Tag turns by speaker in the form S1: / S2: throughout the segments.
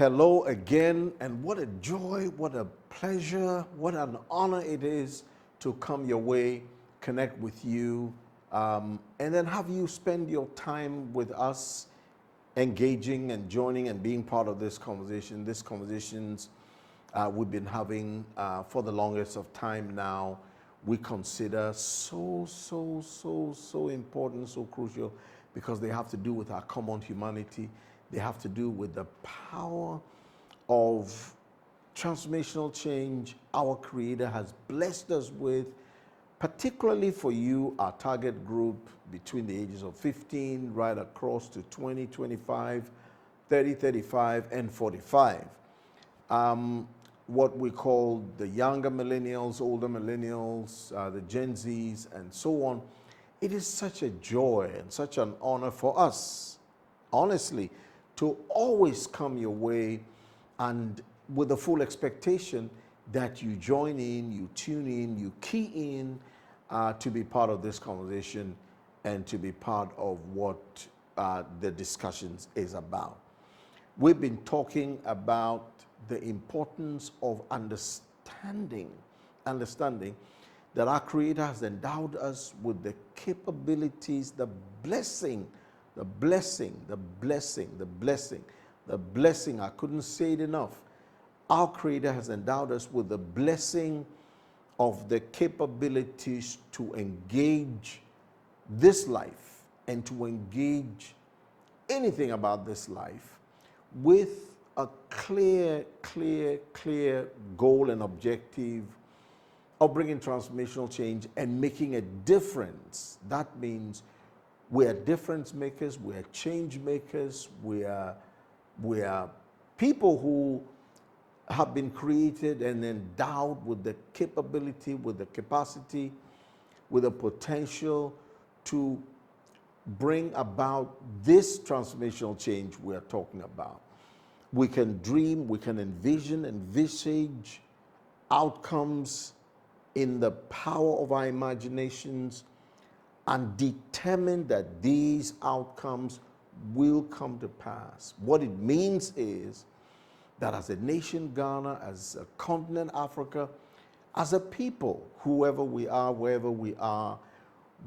S1: Hello again, and what a joy, what a pleasure, what an honor it is to come your way, connect with you, and then have you spend your time with us, engaging and joining and being part of this conversation. These conversations we've been having for the longest of time now, we consider so important, so crucial, because they have to do with our common humanity. They have to do with the power of transformational change our Creator has blessed us with, particularly for you, our target group between the ages of 15 right across to 20, 25, 30, 35, and 45. What we call the younger millennials, older millennials, the Gen Zs, and so on. It is such a joy and such an honor for us, honestly, to always come your way and with the full expectation that you join in, you tune in, you key in to be part of this conversation and to be part of what the discussions is about. We've been talking about the importance of understanding that our Creator has endowed us with the capabilities, the blessing, I couldn't say it enough. Our Creator has endowed us with the blessing of the capabilities to engage this life and to engage anything about this life with a clear goal and objective of bringing transformational change and making a difference. That means we are difference makers, we are change makers, we are people who have been created and endowed with the capability, with the capacity, with the potential to bring about this transformational change we are talking about. We can dream, we can envisage outcomes in the power of our imaginations and determine that these outcomes will come to pass. What it means is that as a nation, Ghana, as a continent, Africa, as a people, whoever we are, wherever we are,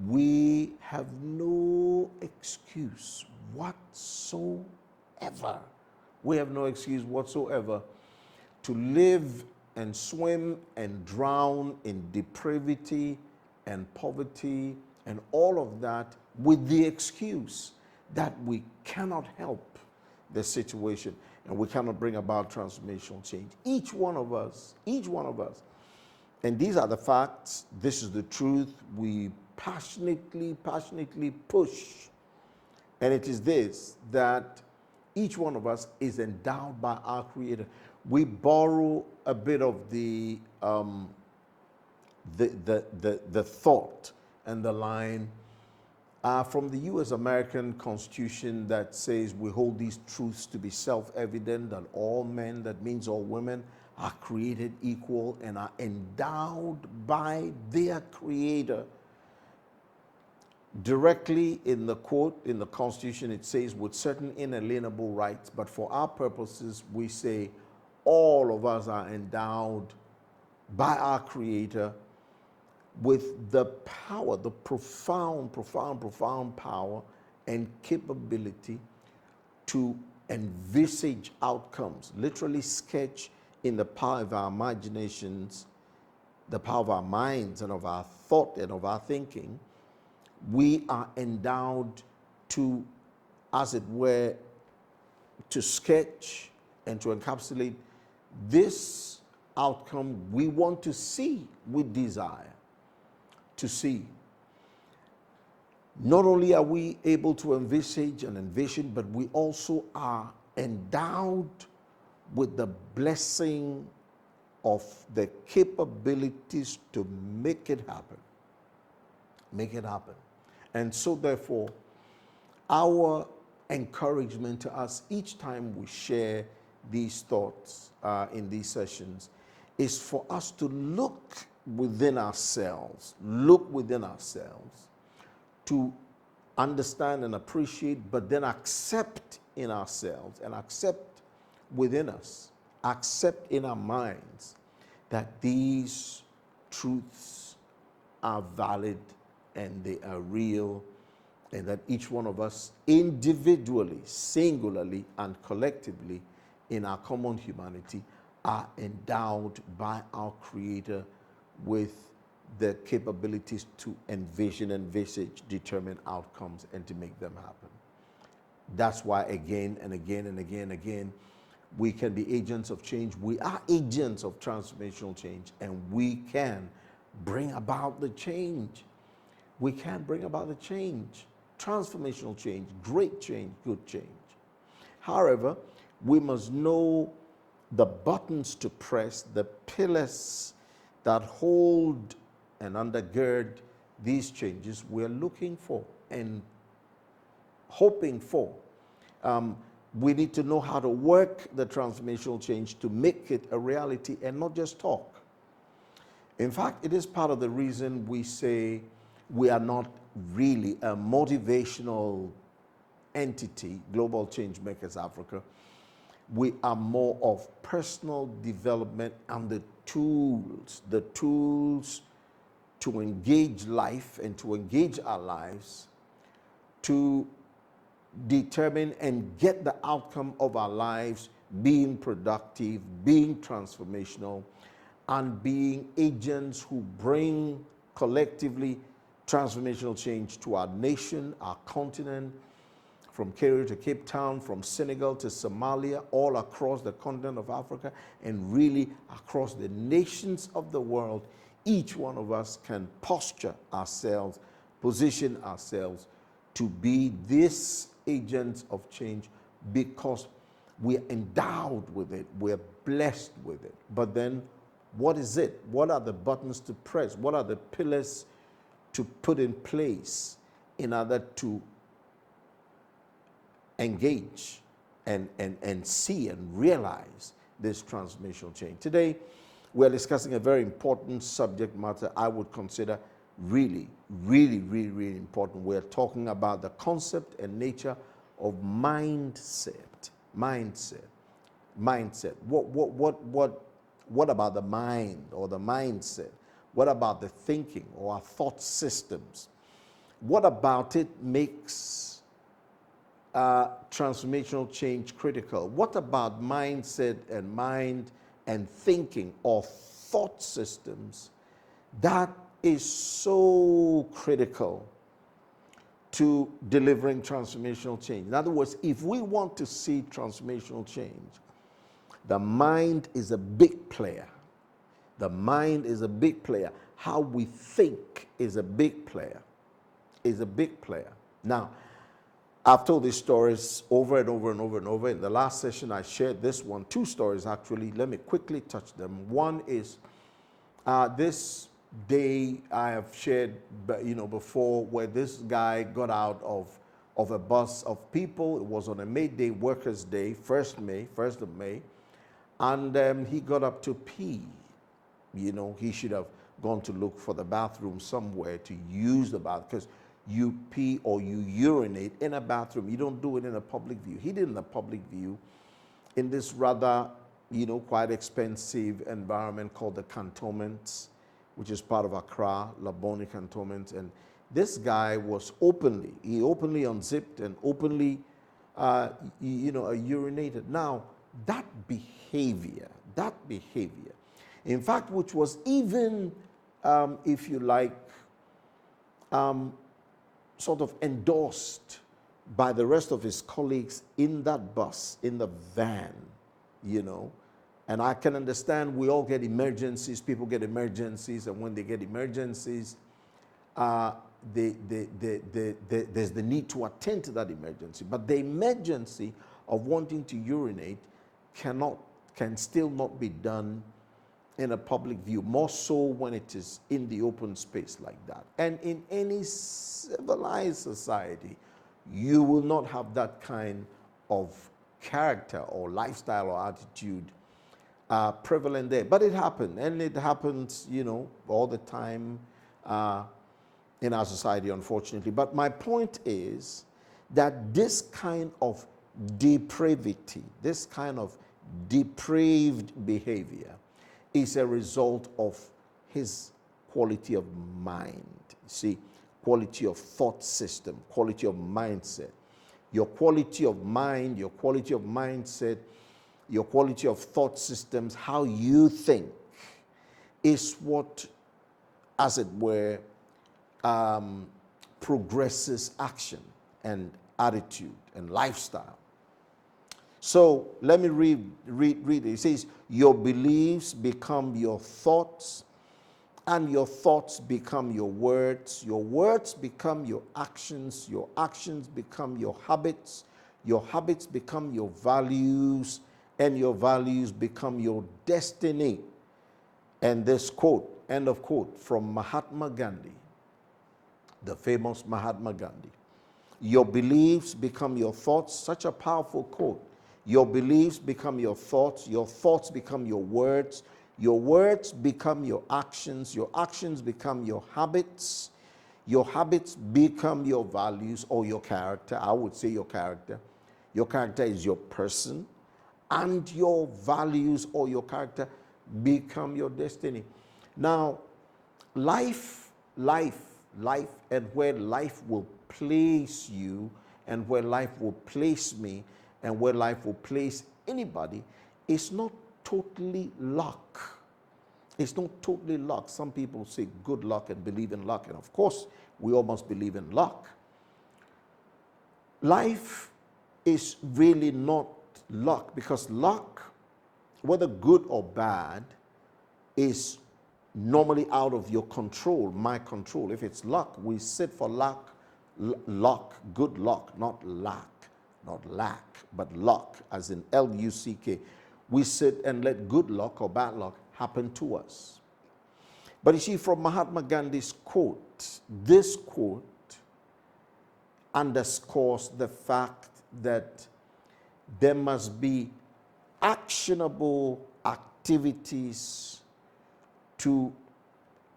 S1: we have no excuse whatsoever. We have no excuse whatsoever to live and swim and drown in depravity and poverty and all of that with the excuse that we cannot help the situation and we cannot bring about transformational change. Each one of us, and these are the facts, this is the truth, we passionately push, and it is this, that each one of us is endowed by our Creator. We borrow a bit of the thought and the line from the U.S. American Constitution that says we hold these truths to be self-evident, that all men, that means all women, are created equal and are endowed by their Creator. Directly in the quote in the Constitution, it says with certain inalienable rights, but for our purposes, we say all of us are endowed by our Creator with the power, the profound power and capability to envisage outcomes, literally sketch in the power of our imaginations, the power of our minds and of our thought and of our thinking. We are endowed to, as it were, to sketch and to encapsulate this outcome we want to see, we desire to see. Not only are we able to envisage and envision, but we also are endowed with the blessing of the capabilities to make it happen. Make it happen. And so therefore, our encouragement to us each time we share these thoughts in these sessions is for us to look within ourselves, to understand and appreciate, but then accept in ourselves and accept within us, accept in our minds that these truths are valid and they are real, and that each one of us individually, singularly, and collectively in our common humanity are endowed by our Creator with the capabilities to envision, envisage, determine outcomes, and to make them happen. That's why again and again and again and again, we can be agents of change. We are agents of transformational change, and we can bring about the change. We can bring about the change, transformational change, great change, good change. However, we must know the buttons to press, the pillars that hold and undergird these changes we're looking for and hoping for. We need to know how to work the transformational change to make it a reality and not just talk. In fact, it is part of the reason we say we are not really a motivational entity, Global Change Makers Africa. We are more of personal development and the tools to engage life and to engage our lives to determine and get the outcome of our lives being productive, being transformational, and being agents who bring collectively transformational change to our nation, our continent, from Cairo to Cape Town, from Senegal to Somalia, all across the continent of Africa, and really across the nations of the world. Each one of us can posture ourselves, position ourselves to be this agents of change because we're endowed with it, we're blessed with it. But then, what is it? What are the buttons to press? What are the pillars to put in place in order to engage and see and realize this transformational change? Today, we're discussing a very important subject matter I would consider really important. We're talking about the concept and nature of mindset. Mindset. What about the mind or the mindset? What about the thinking or our thought systems? What about it makes transformational change critical? What about mindset and mind and thinking or thought systems that is so critical to delivering transformational change? In other words, if we want to see transformational change, the mind is a big player. The mind is a big player. How we think is a big player. Now, I've told these stories over and over and over and over. In the last session, I shared this one, two stories actually. Let me quickly touch them. One is this day I have shared, before, where this guy got out of a bus of people. It was on a May Day, Workers' Day, 1st of May, and he got up to pee. He should have gone to look for the bathroom somewhere to use the bath, because you pee or you urinate in a bathroom. You don't do it in a public view. He did in a public view in this rather, quite expensive environment called the cantonments, which is part of Accra, Laboni cantonment. And this guy was he openly unzipped and openly, urinated. Now, that behavior, in fact, which was even, if you like, sort of endorsed by the rest of his colleagues in that bus, in the van, And I can understand we all get emergencies, people get emergencies, and when they get emergencies, there's the need to attend to that emergency. But the emergency of wanting to urinate can still not be done in a public view, more so when it is in the open space like that. And in any civilized society, you will not have that kind of character or lifestyle or attitude prevalent there. But it happened, and it happens, all the time in our society, unfortunately. But my point is that this kind of depravity, this kind of depraved behavior is a result of his quality of mind. See, quality of thought system, quality of mindset. Your quality of mind, your quality of mindset, your quality of thought systems, how you think, is what, as it were, progresses action and attitude and lifestyle. So let me read it. It says, your beliefs become your thoughts, and your thoughts become your words become your actions become your habits become your values, and your values become your destiny. And this quote, end of quote, from Mahatma Gandhi, the famous Mahatma Gandhi. Your beliefs become your thoughts. Such a powerful quote. Your beliefs become your thoughts become your words become your actions become your habits become your values or your character. I would say your character. Your character is your person, and your values or your character become your destiny. Now, life, and where life will place you, and where life will place me, and where life will place anybody, is not totally luck. It's not totally luck. Some people say good luck and believe in luck, and of course, we all must believe in luck. Life is really not luck, because luck, whether good or bad, is normally out of your control, my control. If it's luck, we sit for luck, good luck, not lack, but luck, as in L-U-C-K. We sit and let good luck or bad luck happen to us. But you see, from Mahatma Gandhi's quote, this quote underscores the fact that there must be actionable activities to,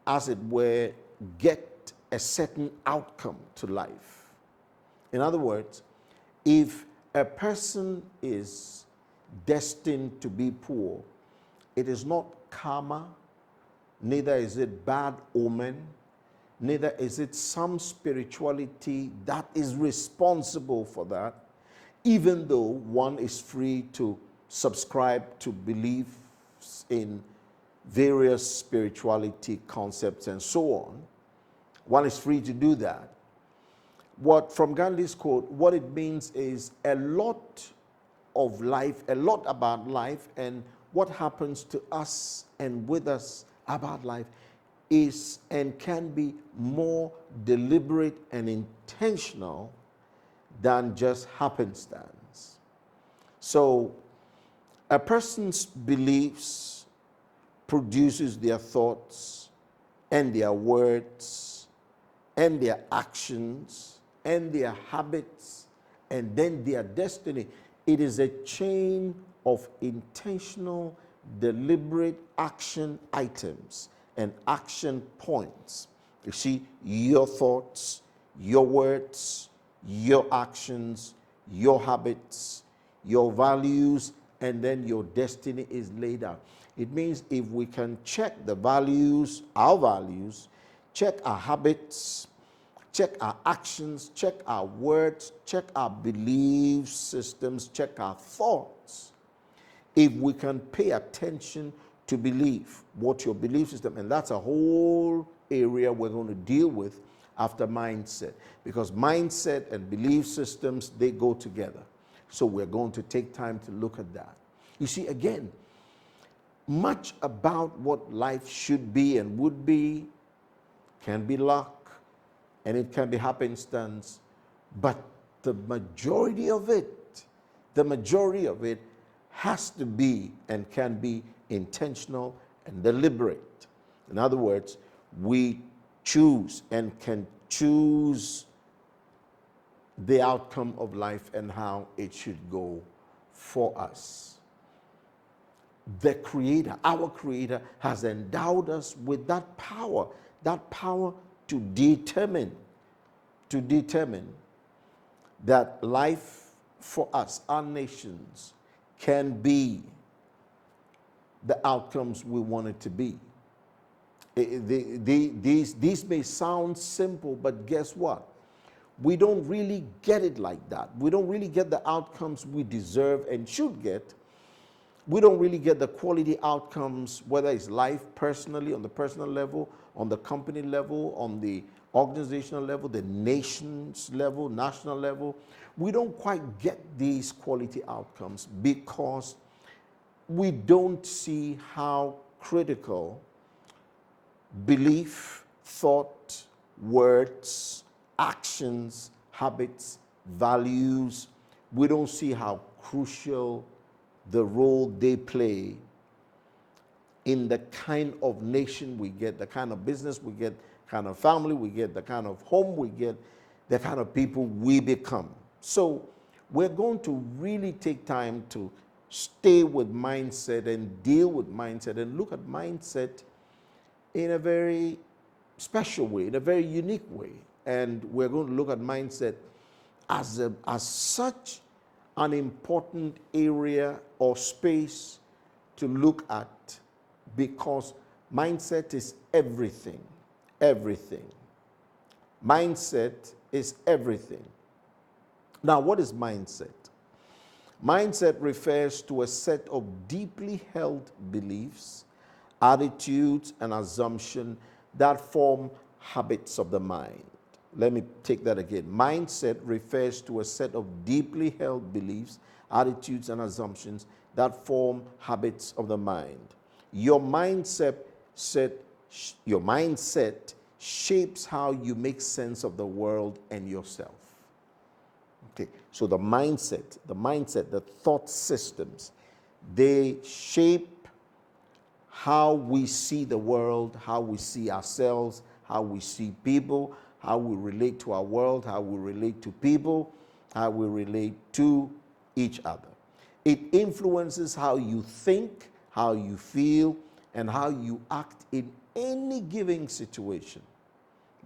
S1: as it were, get a certain outcome to life. In other words, if a person is destined to be poor, it is not karma, neither is it bad omen, neither is it some spirituality that is responsible for that, even though one is free to subscribe to beliefs in various spirituality concepts and so on. One is free to do that. What, from Gandhi's quote, what it means is a lot of life, a lot about life, and what happens to us and with us about life is and can be more deliberate and intentional than just happenstance. So a person's beliefs produces their thoughts and their words and their actions and their habits and then their destiny. It is a chain of intentional, deliberate action items and action points. You see, your thoughts, your words, your actions, your habits, your values, and then your destiny is laid out. It means if we can check the values, check our habits, check our actions, check our words, check our belief systems, check our thoughts. If we can pay attention to belief, what your belief system, and that's a whole area we're going to deal with after mindset, because mindset and belief systems, they go together. So we're going to take time to look at that. You see, again, much about what life should be and would be can be luck, and it can be happenstance, but the majority of it has to be and can be intentional and deliberate. In other words, we choose and can choose the outcome of life and how it should go for us. The Creator, our Creator, has endowed us with that power to determine that life for us, our nations, can be the outcomes we want it to be. These may sound simple, but guess what? We don't really get it like that. We don't really get the outcomes we deserve and should get. We don't really get the quality outcomes, whether it's life personally, on the personal level, on the company level, on the organizational level, the nation's level, national level. We don't quite get these quality outcomes because we don't see how critical belief, thought, words, actions, habits, values, we don't see how crucial the role they play in the kind of nation we get, the kind of business we get, kind of family we get, the kind of home we get, the kind of people we become. So we're going to really take time to stay with mindset and deal with mindset and look at mindset in a very special way, in a very unique way. And we're going to look at mindset as such an important area or space to look at, because mindset is everything. Everything. Mindset is everything. Now, what is mindset? Mindset refers to a set of deeply held beliefs, attitudes, and assumptions that form habits of the mind. Let me take that again. Mindset refers to a set of deeply held beliefs, attitudes, and assumptions that form habits of the mind. Your mindset shapes how you make sense of the world and yourself. Okay, so the mindset, the thought systems, they shape how we see the world, how we see ourselves, how we see people, how we relate to our world, how we relate to people, how we relate to each other. It influences how you think, how you feel, and how you act in any given situation.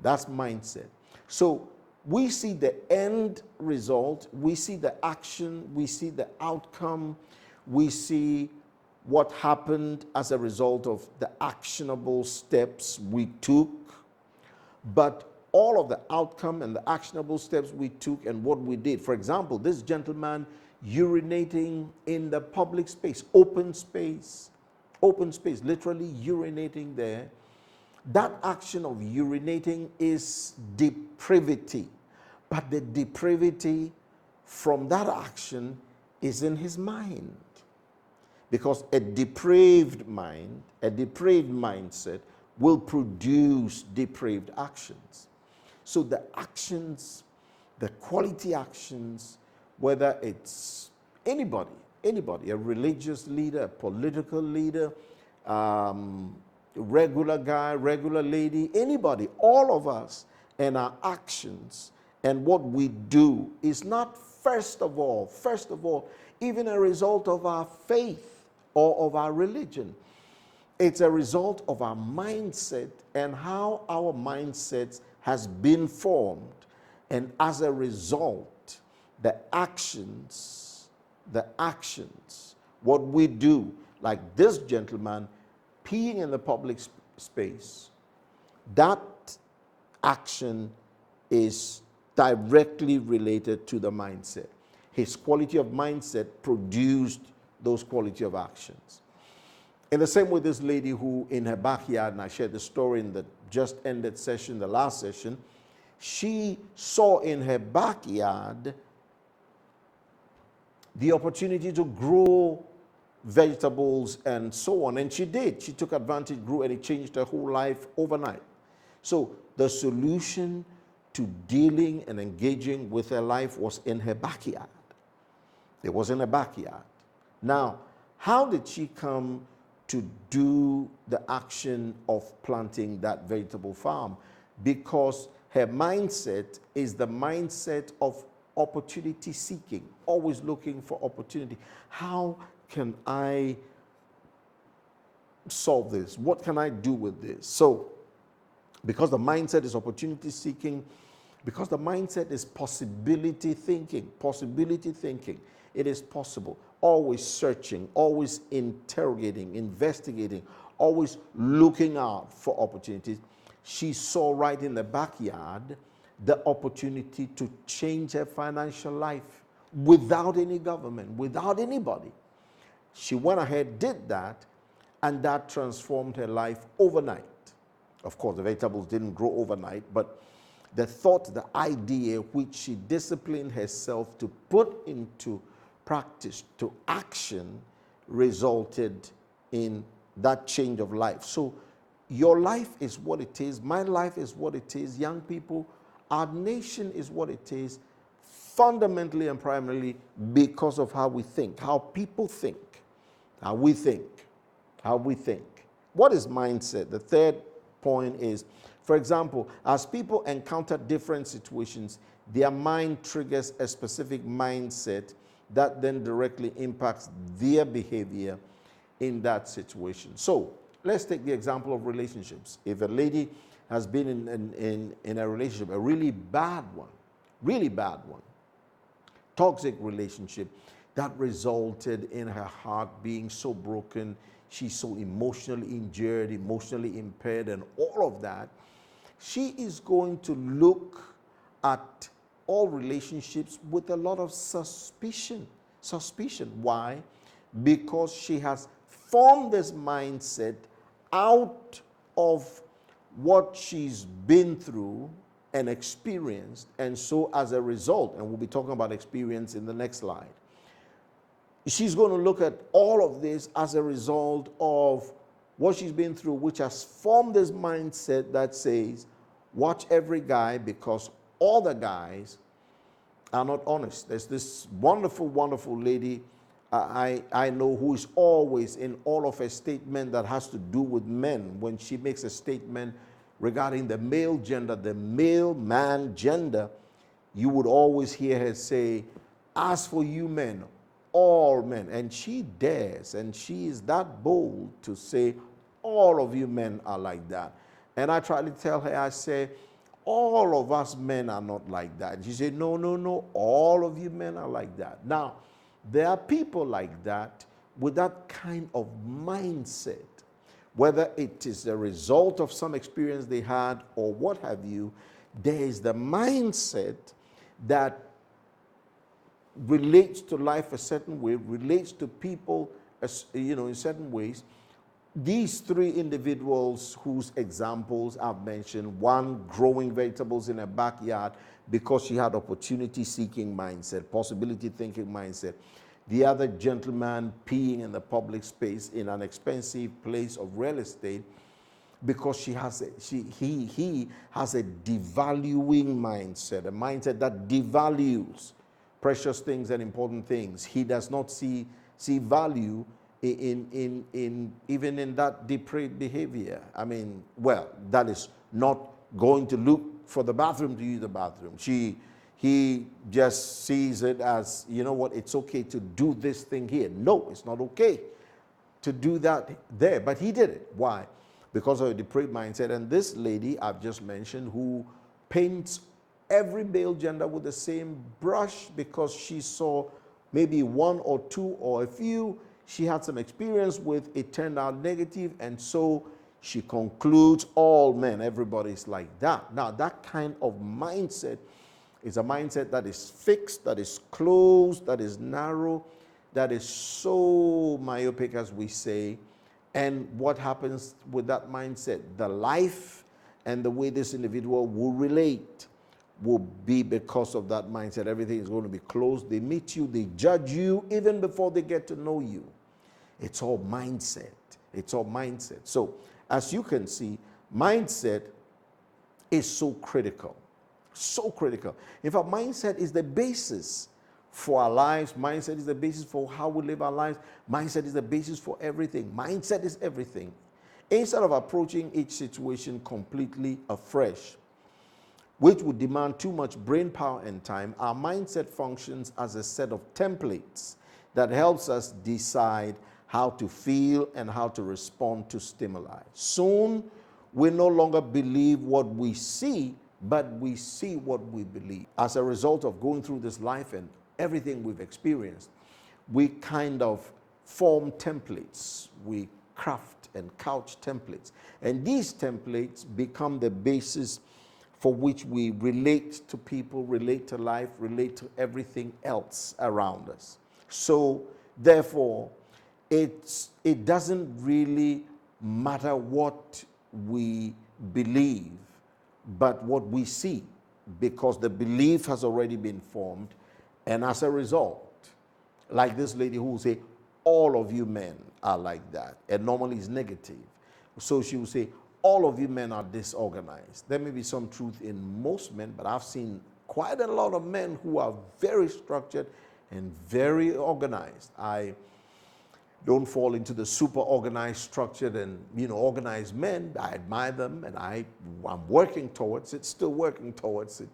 S1: That's mindset. So we see the end result, we see the action, we see the outcome, we see what happened as a result of the actionable steps we took. But all of the outcome and the actionable steps we took and what we did, for example, this gentleman urinating in the public space, open space, literally urinating there. That action of urinating is depravity. But the depravity from that action is in his mind. Because a depraved mind, a depraved mindset will produce depraved actions. So the actions, the quality actions, whether it's anybody, a religious leader, a political leader, regular guy, regular lady, anybody, all of us, and our actions and what we do is not first of all, even a result of our faith or of our religion. It's a result of our mindset and how our mindset has been formed. And as a result, the actions, what we do, like this gentleman peeing in the public space, that action is directly related to the mindset. His quality of mindset produced those quality of actions. In the same way, this lady who in her backyard, and I shared the story in the just ended session, the last session, she saw in her backyard the opportunity to grow vegetables and so on. And she did. She took advantage, grew, and it changed her whole life overnight. So the solution to dealing and engaging with her life was in her backyard. It was in her backyard. Now, how did she come to do the action of planting that vegetable farm? Because her mindset is the mindset of opportunity seeking, always looking for opportunity. How can I solve this? What can I do with this? So, because the mindset is opportunity seeking, Because the mindset is possibility thinking. Possibility thinking. It is possible. Always searching, always interrogating, investigating, always looking out for opportunities. She saw right in the backyard the opportunity to change her financial life without any government, without anybody. She went ahead, did that, and that transformed her life overnight. Of course, the vegetables didn't grow overnight, but the thought, the idea which she disciplined herself to put into practice, to action, resulted in that change of life. So your life is what it is. My life is what it is. Young people, our nation is what it is, fundamentally and primarily because of how we think, how people think, how we think, how we think. What is mindset? The third point is, for example, as people encounter different situations, their mind triggers a specific mindset that then directly impacts their behavior in that situation. So let's take the example of relationships. If a lady has been in a relationship, a really bad one, toxic relationship that resulted in her heart being so broken, she's so emotionally injured, emotionally impaired, and all of that, she is going to look at all relationships with a lot of suspicion. Suspicion. Why? Because she has formed this mindset out of what she's been through and experienced. And so as a result, and we'll be talking about experience in the next slide, she's going to look at all of this as a result of what she's been through, which has formed this mindset that says, watch every guy because all the guys are not honest. There's this wonderful, wonderful lady I know who is always in all of her statement that has to do with men. When she makes a statement regarding the male gender, the male man gender, you would always hear her say, as for you men, all men. And she dares, and she is that bold to say, all of you men are like that. And I try to tell her, I say, all of us men are not like that. And she said, no, no, no, all of you men are like that. Now, there are people like that with that kind of mindset, whether it is a result of some experience they had or what have you. There is the mindset that relates to life a certain way, relates to people, in certain ways. These three individuals whose examples I've mentioned, one growing vegetables in a backyard because she had opportunity-seeking mindset, possibility-thinking mindset. The other gentleman peeing in the public space in an expensive place of real estate because he has a devaluing mindset, a mindset that devalues precious things and important things. He does not see value in even in that depraved behavior. I mean, well, that is not going to look for the bathroom to use the bathroom. He just sees it as, you know what, it's okay to do this thing here. No, it's not okay to do that there. But he did it. Why? Because of a depraved mindset. And this lady I've just mentioned, who paints every male gender with the same brush because she saw maybe one or two or a few she had some experience with, it turned out negative, and so she concludes all men, everybody's like that. Now, that kind of mindset is a mindset that is fixed, that is closed, that is narrow, that is so myopic, as we say. And what happens with that mindset? The life and the way this individual will relate will be because of that mindset. Everything is going to be closed. They meet you, they judge you even before they get to know you. It's all mindset. It's all mindset. So, as you can see, mindset is so critical. So critical. In fact, mindset is the basis for our lives. Mindset is the basis for how we live our lives. Mindset is the basis for everything. Mindset is everything. Instead of approaching each situation completely afresh, which would demand too much brain power and time, our mindset functions as a set of templates that helps us decide how to feel and how to respond to stimuli. Soon, we no longer believe what we see, but we see what we believe. As a result of going through this life and everything we've experienced, we kind of form templates. We craft and couch templates. And these templates become the basis for which we relate to people, relate to life, relate to everything else around us. So, therefore, it doesn't really matter what we believe, but what we see, because the belief has already been formed. And as a result, like this lady who will say, all of you men are like that, and normally it's negative. So she will say, all of you men are disorganized. There may be some truth in most men, but I've seen quite a lot of men who are very structured and very organized. I don't fall into the super organized, structured, and organized men. I admire them, and I'm working towards it, still working towards it.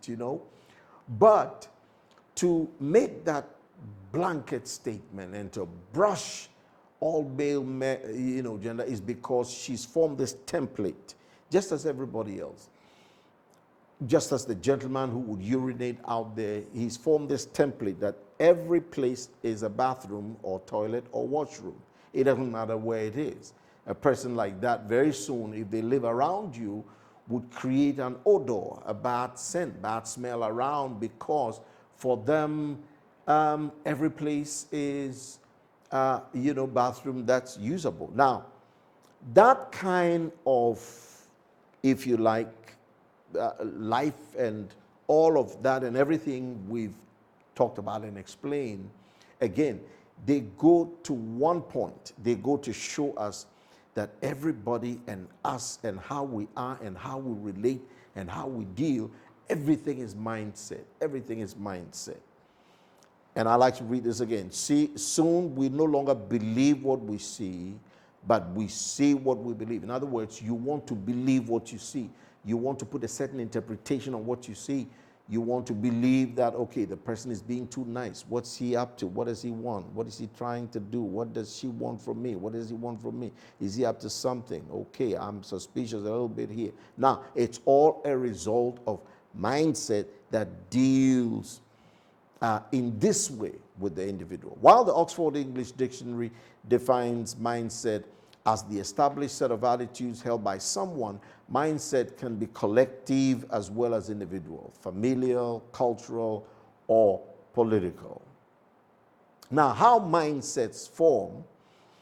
S1: But to make that blanket statement and to brush all male, gender is because she's formed this template, just as everybody else. Just as the gentleman who would urinate out there, he's formed this template that every place is a bathroom or toilet or washroom. It doesn't matter where it is. A person like that, very soon, if they live around you, would create an odor, a bad scent, bad smell around, because for them, every place is, bathroom that's usable. Now, that kind of, if you like, life and all of that and everything we've talked about and explained, again, they go to one point. They go to show us that everybody and us and how we are and how we relate and how we deal, everything is mindset. Everything is mindset. And I like to read this again. See, soon we no longer believe what we see, but we see what we believe. In other words, you want to believe what you see. You want to put a certain interpretation on what you see. You want to believe that, okay, the person is being too nice. What's he up to? What does he want? What is he trying to do? What does she want from me? What does he want from me? Is he up to something? Okay, I'm suspicious a little bit here. Now, it's all a result of mindset that deals in this way with the individual. While the Oxford English Dictionary defines mindset as the established set of attitudes held by someone, mindset can be collective as well as individual, familial, cultural, or political. Now, how mindsets form,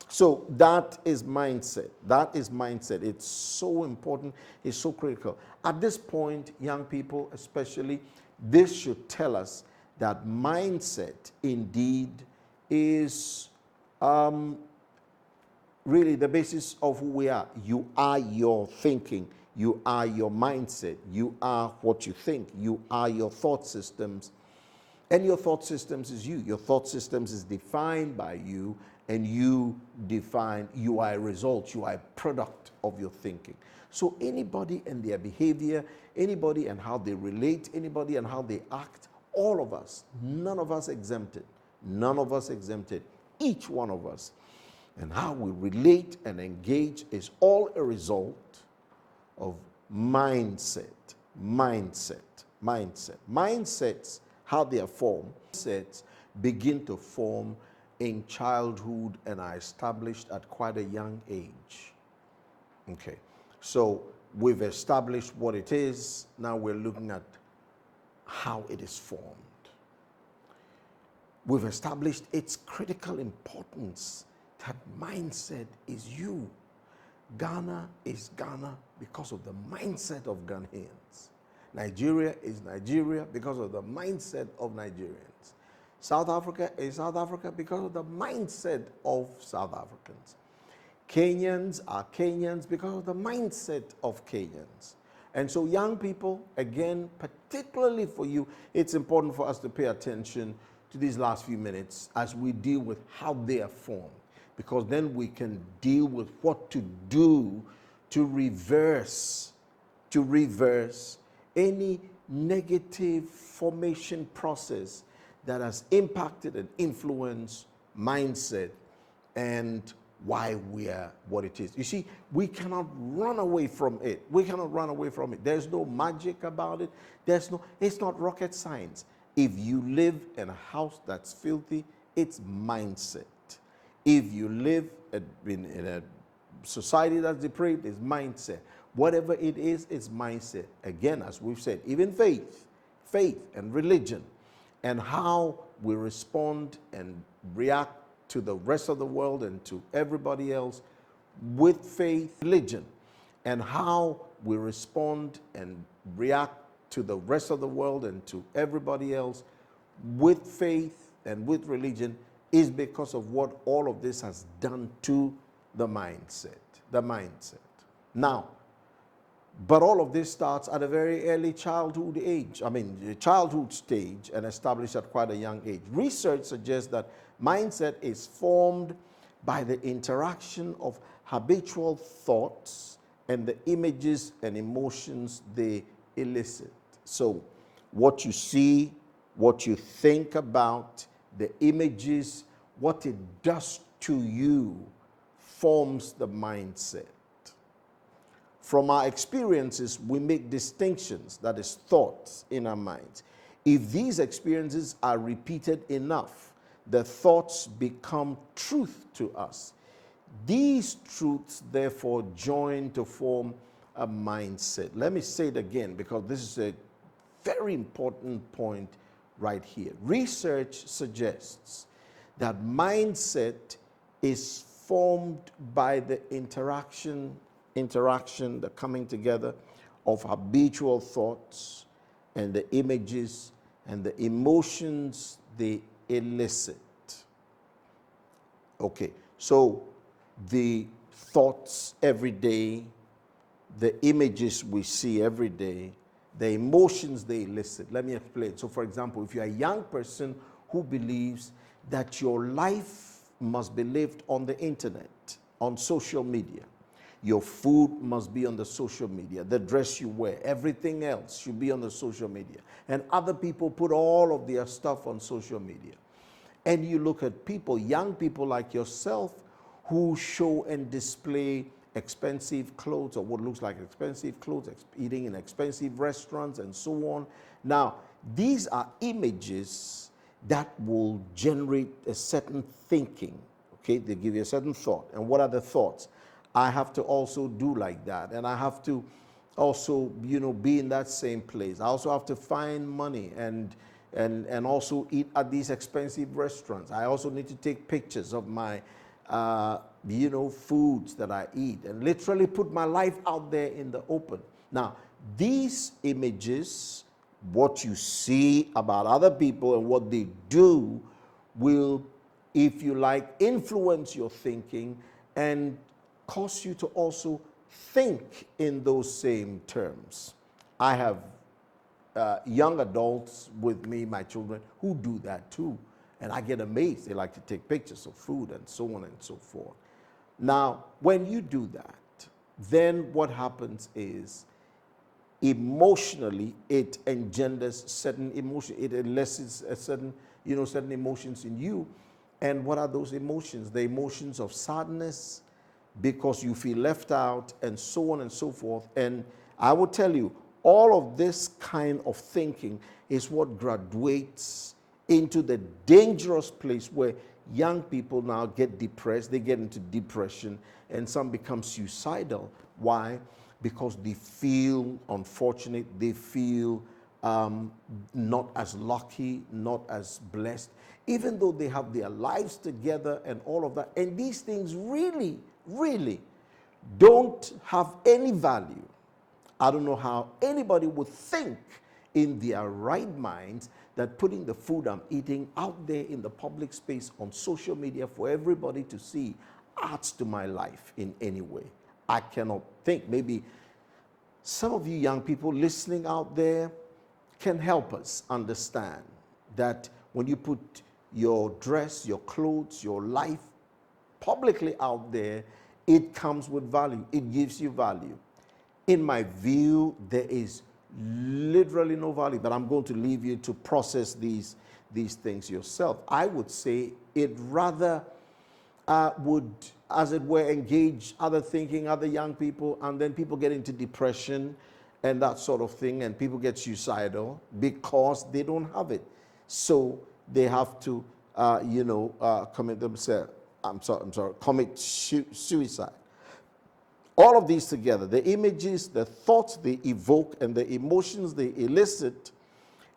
S1: so that is mindset. That is mindset. It's so important. It's so critical. At this point, young people especially, this should tell us that mindset indeed is really the basis of who we are. You are your thinking. You are your mindset. You are what you think. You are your thought systems. And your thought systems is you. Your thought systems is defined by you, and you are a result. You are a product of your thinking. So anybody and their behavior, anybody and how they relate, anybody and how they act, all of us, none of us exempted. None of us exempted. Each one of us. And how we relate and engage is all a result of mindset. Mindsets, how they are formed, mindsets begin to form in childhood and are established at quite a young age. Okay, so we've established what it is. Now we're looking at how it is formed. We've established its critical importance. That mindset is you. Ghana is Ghana because of the mindset of Ghanaians. Nigeria is Nigeria because of the mindset of Nigerians. South Africa is South Africa because of the mindset of South Africans. Kenyans are Kenyans because of the mindset of Kenyans. And so young people, again, particularly for you, it's important for us to pay attention to these last few minutes as we deal with how they are formed, because then we can deal with what to do to reverse any negative formation process that has impacted and influenced mindset and why we are what it is. You see, we cannot run away from it. We cannot run away from it. There's no magic about it. It's not rocket science. If you live in a house that's filthy, it's mindset. If you live in a society that's depraved, it's mindset. Whatever it is, it's mindset. Again, as we've said, even faith and religion, and how we respond and react to the rest of the world and to everybody else with faith, religion, and how we respond and react to the rest of the world and to everybody else with faith and with religion is because of what all of this has done to the mindset. The mindset. Now, but all of this starts at a very early childhood age. The childhood stage and established at quite a young age. Research suggests that mindset is formed by the interaction of habitual thoughts and the images and emotions they elicit. So what you see, what you think about, the images, what it does to you forms the mindset. From our experiences, we make distinctions, that is, thoughts in our minds. If these experiences are repeated enough, the thoughts become truth to us. These truths, therefore, join to form a mindset. Let me say it again, because this is a very important point right here. Research suggests that mindset is formed by the interaction, the coming together of habitual thoughts and the images and the emotions they elicit. Okay, so the thoughts every day, the images we see every day, the emotions they elicit. Let me explain. So, for example, if you're a young person who believes that your life must be lived on the internet, on social media, your food must be on the social media, the dress you wear, everything else should be on the social media, and other people put all of their stuff on social media. And you look at people, young people like yourself, who show and display expensive clothes or what looks like expensive clothes, eating in expensive restaurants and so on. Now, these are images that will generate a certain thinking, okay? They give you a certain thought. And what are the thoughts? I have to also do like that. And I have to also, be in that same place. I also have to find money and also eat at these expensive restaurants. I also need to take pictures of my foods that I eat and literally put my life out there in the open. Now, these images, what you see about other people and what they do will, if you like, influence your thinking and cause you to also think in those same terms. I have young adults with me, my children, who do that too. And I get amazed. They like to take pictures of food and so on and so forth. Now, when you do that, then what happens is emotionally it engenders certain emotion. It elicits a certain emotions in you. And what are those emotions? The emotions of sadness because you feel left out and so on and so forth. And I will tell you, all of this kind of thinking is what graduates into the dangerous place where young people now get depressed, they get into depression, and some become suicidal. Why? Because they feel unfortunate, they feel not as lucky, not as blessed, even though they have their lives together and all of that. And these things really, really don't have any value. I don't know how anybody would think in their right minds that putting the food I'm eating out there in the public space on social media for everybody to see adds to my life in any way. I cannot think. Maybe some of you young people listening out there can help us understand that when you put your dress, your clothes, your life publicly out there, it comes with value. It gives you value. In my view, there is literally no value, but I'm going to leave you to process these things yourself. I would say it rather would, as it were, engage other thinking, other young people, and then people get into depression and that sort of thing, and people get suicidal because they don't have it. So they have to, commit themselves. Commit suicide. All of these together, the images, the thoughts they evoke, and the emotions they elicit,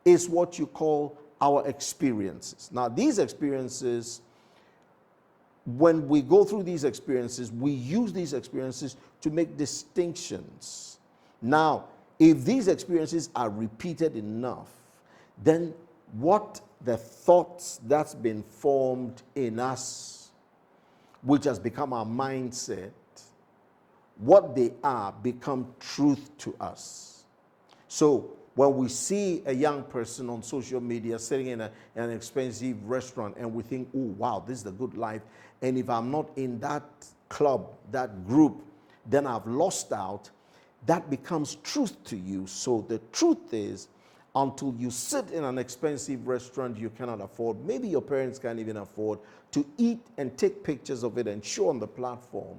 S1: is what you call our experiences. Now, these experiences, when we go through these experiences, we use these experiences to make distinctions. Now, if these experiences are repeated enough, then what the thoughts that's been formed in us, which has become our mindset, what they are become truth to us. So when we see a young person on social media sitting in an expensive restaurant and we think, oh, wow, this is the good life. And if I'm not in that club, that group, then I've lost out. That becomes truth to you. So the truth is, until you sit in an expensive restaurant you cannot afford, maybe your parents can't even afford to eat and take pictures of it and show on the platform,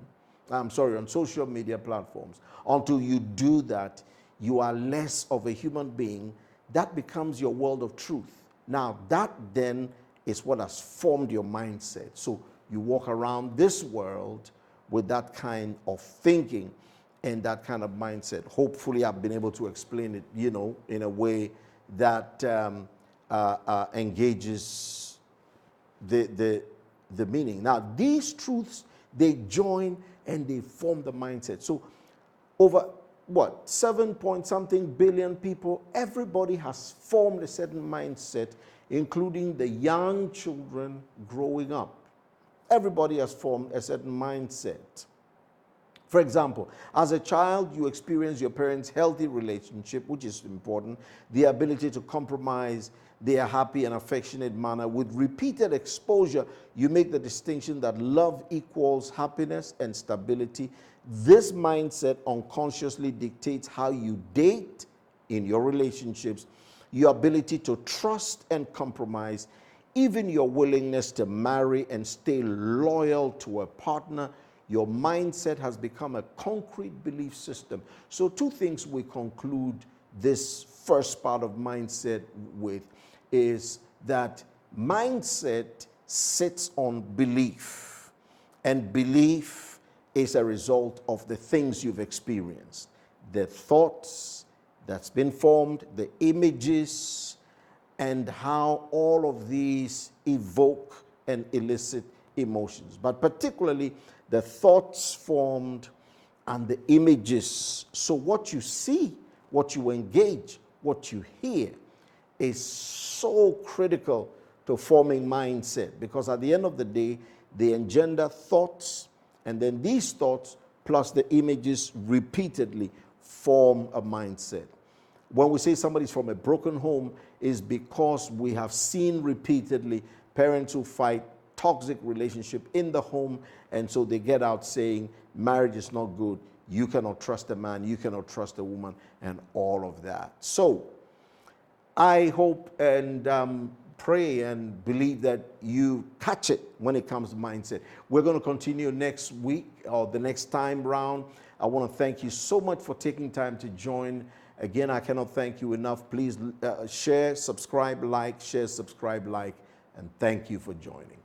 S1: on social media platforms, until you do that, you are less of a human being. That becomes your world of truth. Now, that then is what has formed your mindset. So you walk around this world with that kind of thinking and that kind of mindset. Hopefully, I've been able to explain it, in a way that engages the meaning. Now, these truths, they join and they form the mindset. So over 7 point something billion people, everybody has formed a certain mindset, including the young children growing up. Everybody has formed a certain mindset. For example, as a child, you experience your parents' healthy relationship, which is important, the ability to compromise their happy and affectionate manner. With repeated exposure, you make the distinction that love equals happiness and stability. This mindset unconsciously dictates how you date in your relationships, your ability to trust and compromise, even your willingness to marry and stay loyal to a partner. Your mindset has become a concrete belief system. So two things we conclude this first part of mindset with is that mindset sits on belief, and belief is a result of the things you've experienced, the thoughts that's been formed, the images, and how all of these evoke and elicit emotions. But particularly the thoughts formed and the images. So what you see, what you engage, what you hear is so critical to forming mindset, because at the end of the day, they engender thoughts, and then these thoughts plus the images repeatedly form a mindset. When we say somebody's from a broken home, is because we have seen repeatedly parents who fight, toxic relationship in the home, and so they get out saying marriage is not good, you cannot trust a man, you cannot trust a woman, and all of that. So I hope and pray and believe that you catch it when it comes to mindset. We're going to continue next week or the next time round. I want to thank you so much for taking time to join. Again, I cannot thank you enough. Please share, subscribe, like, and thank you for joining.